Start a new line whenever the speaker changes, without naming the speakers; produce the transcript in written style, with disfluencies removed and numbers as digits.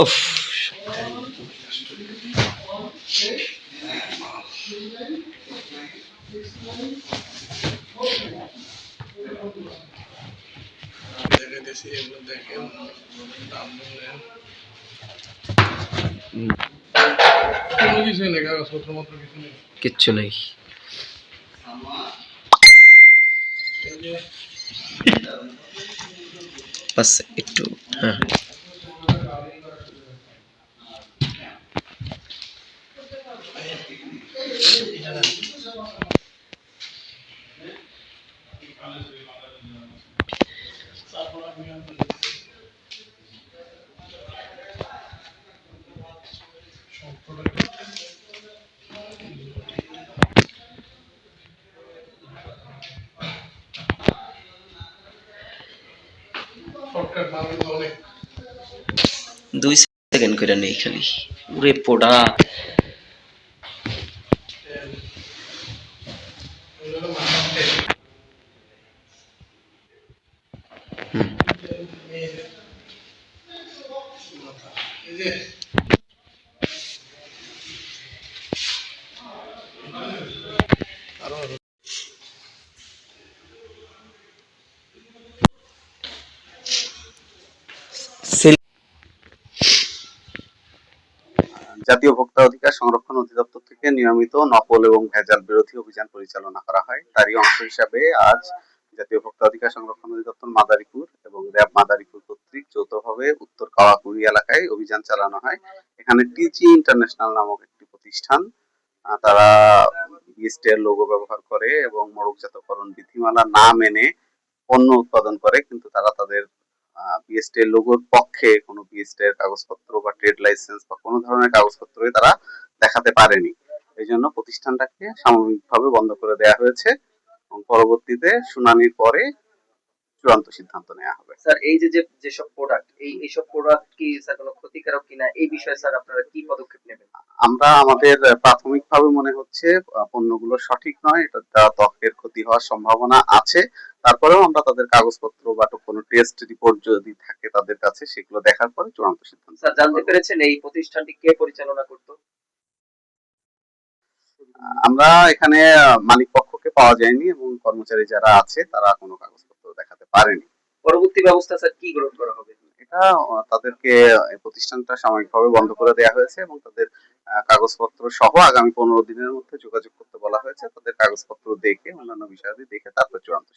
উফ,
দেখাইতেছি এগুলো দেখেন, দাম বললেন কোনো কিছুই নেই, কাগজপত্র মাত্র কিছু নেই।
কিচ্ছু নেই।
এই যে
বাস একটু, হ্যাঁ
শর্টকাট মারবেন তো অনেক।
2 সেকেন্ড করে নেই খালি। ওরে পোড়া। হুম,
এই যে আরো
জাতীয় ভোক্তা অধিকার সংরক্ষণ অধিদপ্তর থেকে নিয়মিত নকল এবং ভেজাল বিরোধী অভিযান পরিচালনা করা হয়। তারই অংশ হিসাবে আজ জাতীয় ভোক্তা অধিকার সংরক্ষণ অধিদপ্তর মাদারীপুর এবং র্যাব মাদারীপুর কর্তৃক যৌথভাবে উত্তর কাওয়াকুড়ি এলাকায় অভিযান চালানো হয়। এখানে টিজি ইন্টারন্যাশনাল নামক একটি প্রতিষ্ঠান, তারা বিএসটি এর লোগো ব্যবহার করে এবং মোড়কজাতকরণ বিধিমালা না মেনে পণ্য উৎপাদন করে, কিন্তু তারা তাদের বিএসটি এর লোগোর পক্ষে কোনো বিএসটি এর কাগজপত্র বা ট্রেড লাইসেন্স বা কোনো ধরনের কাগজপত্রই তারা দেখাতে পারেনি। এই জন্য প্রতিষ্ঠানটাকে সাময়িকভাবে বন্ধ করে দেওয়া হয়েছে এবং পরবর্তীতে শুনানির পরে চূড়ান্ত সিদ্ধান্ত নেওয়া হবে।
স্যার এই যে যেসব প্রোডাক্ট এইসব প্রোডাক্ট কি স্যার কোনো ক্ষতিকারক কিনা এই বিষয়ে স্যার আপনারা কি পদক্ষেপ নেবেন?
আমরা আমাদের প্রাথমিকভাবে মনে হচ্ছে পণ্যগুলো সঠিক নয়, এটা দ্বারা ত্বকের ক্ষতি হওয়ার সম্ভাবনা আছে। তারপরেও আমরা তাদের কাগজপত্র বা কোনো টেস্ট রিপোর্ট যদি থাকে তাদের কাছে, সেগুলো দেখার পরে চূড়ান্ত সিদ্ধান্ত।
স্যার জানতে পেরেছেন এই প্রতিষ্ঠানটি কে পরিচালনা করতো?
আমরা এখানে মালিক পক্ষকে পাওয়া যায়নি এবং কর্মচারী যারা আছে তারা কোনো কাগজপত্র দেখাতে পারেনি।
পরবর্তী ব্যবস্থা স্যার কি গ্রহণ করা হবে?
এটা তাদেরকে এই প্রতিষ্ঠানটা সাময়িকভাবে বন্ধ করে দেওয়া হয়েছে এবং তাদের কাগজপত্র সহ আগামী 15 দিনের মধ্যে যোগাযোগ করতে বলা হয়েছে। তাদের কাগজপত্র দেখে, অন্যান্য বিষয়াদি দেখে তারপর চূড়ান্ত